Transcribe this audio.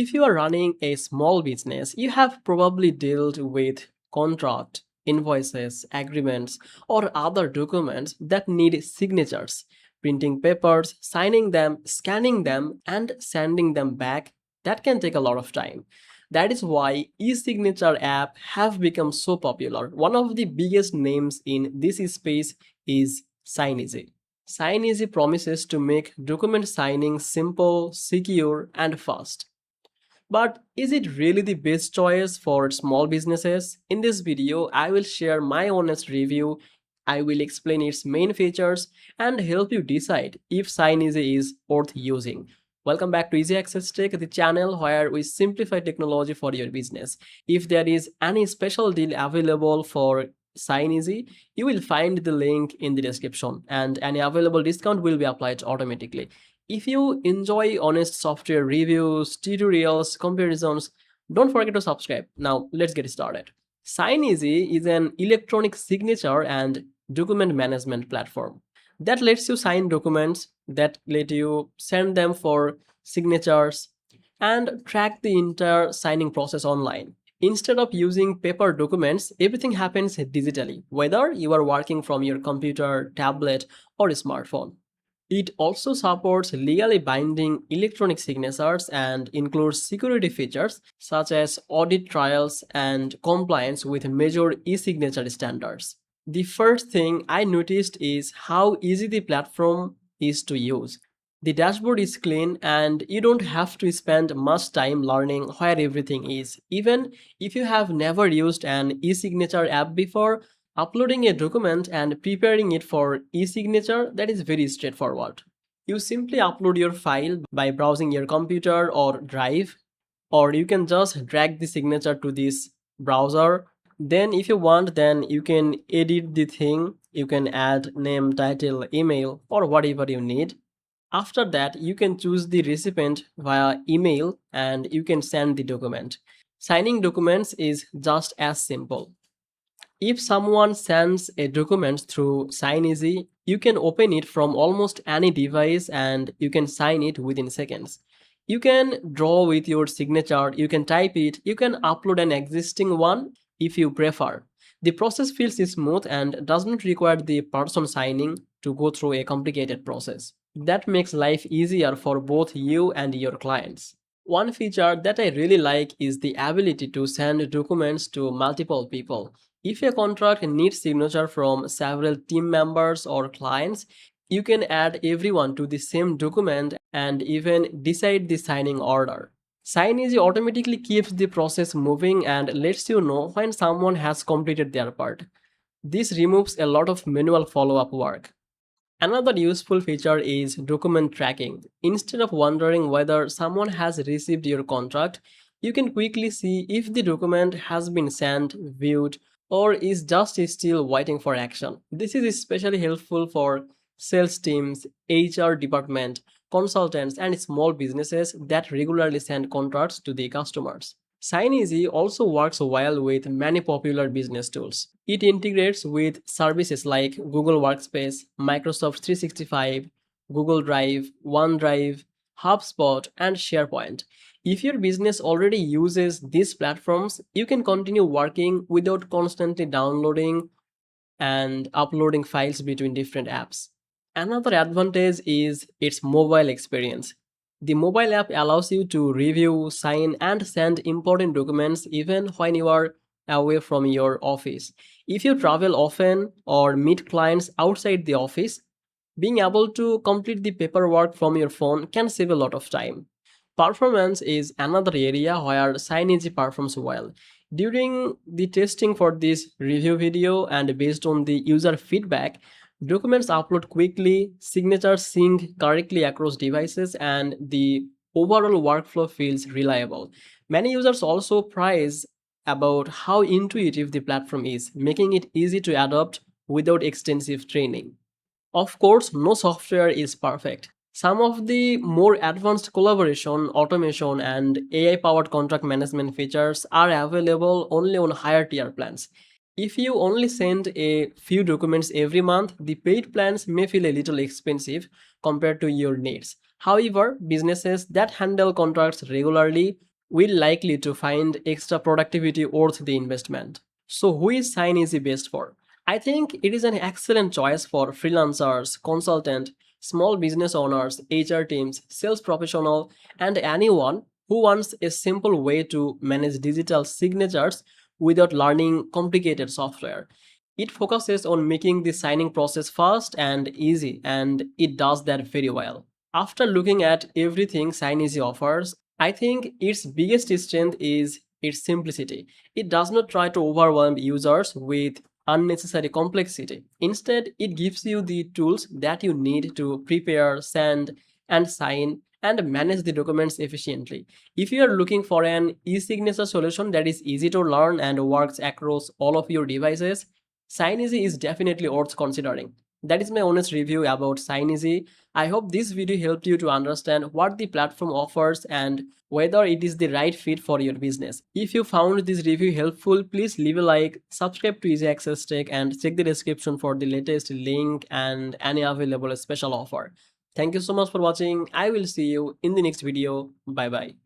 If you are running a small business, you have probably dealt with contract, invoices, agreements, or other documents that need signatures. Printing papers, signing them, scanning them, and sending them back, that can take a lot of time. That is why eSignature app have become so popular. One of the biggest names in this space is Signeasy. Signeasy promises to make document signing simple, secure, and fast. But is it really the best choice for small businesses? In this video, I will share my honest review. I will explain its main features and help you decide if Signeasy is worth using. Welcome back to Easy Access Tech, the channel where we simplify technology for your business. If there is any special deal available for Signeasy, you will find the link in the description, and any available discount will be applied automatically. If you enjoy honest software reviews, tutorials, comparisons, don't forget to subscribe. Now, let's get started. Signeasy is an electronic signature and document management platform that lets you sign documents, that let you send them for signatures, and track the entire signing process online. Instead of using paper documents, everything happens digitally, whether you are working from your computer, tablet, or smartphone. It also supports legally binding electronic signatures and includes security features such as audit trails and compliance with major e-signature standards. The first thing I noticed is how easy the platform is to use. The dashboard is clean and you don't have to spend much time learning where everything is. Even if you have never used an e-signature app before, uploading a document and preparing it for e-signature, that is very straightforward. You simply upload your file by browsing your computer or drive, or you can just drag the signature to this browser. Then if you want, then you can edit the thing. You can add name, title, email, or whatever you need. After that, you can choose the recipient via email and you can send the document. Signing documents is just as simple. If someone sends a document through Signeasy, you can open it from almost any device and you can sign it within seconds. You can draw with your signature, you can type it, you can upload an existing one if you prefer. The process feels smooth and does not require the person signing to go through a complicated process. That makes life easier for both you and your clients. One feature that I really like is the ability to send documents to multiple people. If a contract needs signature from several team members or clients, you can add everyone to the same document and even decide the signing order. Signeasy automatically keeps the process moving and lets you know when someone has completed their part. This removes a lot of manual follow-up work. Another useful feature is document tracking. Instead of wondering whether someone has received your contract, you can quickly see if the document has been sent, viewed, or is just still waiting for action. This is especially helpful for sales teams, HR department, consultants, and small businesses that regularly send contracts to the customers. Signeasy also works well with many popular business tools. It integrates with services like Google Workspace, Microsoft 365, Google Drive, OneDrive, HubSpot, and SharePoint. If your business already uses these platforms, you can continue working without constantly downloading and uploading files between different apps. Another advantage is its mobile experience. The mobile app allows you to review, sign, and send important documents even when you are away from your office. If you travel often or meet clients outside the office, being able to complete the paperwork from your phone can save a lot of time. Performance is another area where Signeasy performs well. During the testing for this review video and based on the user feedback, documents upload quickly, signatures sync correctly across devices, and the overall workflow feels reliable. Many users also praise about how intuitive the platform is, making it easy to adopt without extensive training. Of course, no software is perfect. Some of the more advanced collaboration, automation, and AI powered contract management features are available only on higher tier plans. If you only send a few documents every month, the paid plans may feel a little expensive compared to your needs. However, businesses that handle contracts regularly will likely to find extra productivity worth the investment. So who is Signeasy best for? I think it is an excellent choice for freelancers, consultant, small business owners, HR teams, sales professional, and anyone who wants a simple way to manage digital signatures without learning complicated software. It focuses on making the signing process fast and easy, and it does that very well. After looking at everything Signeasy offers, I think its biggest strength is its simplicity. It does not try to overwhelm users with unnecessary complexity. Instead, it gives you the tools that you need to prepare, send, and sign and manage the documents efficiently. If you are looking for an e-signature solution that is easy to learn and works across all of your devices, Signeasy is definitely worth considering. That is my honest review about Signeasy. I hope this video helped you to understand what the platform offers and whether it is the right fit for your business. If you found this review helpful, please leave a like, subscribe to Easy Access Tech, and check the description for the latest link and any available special offer. Thank you so much for watching. I will see you in the next video. Bye bye.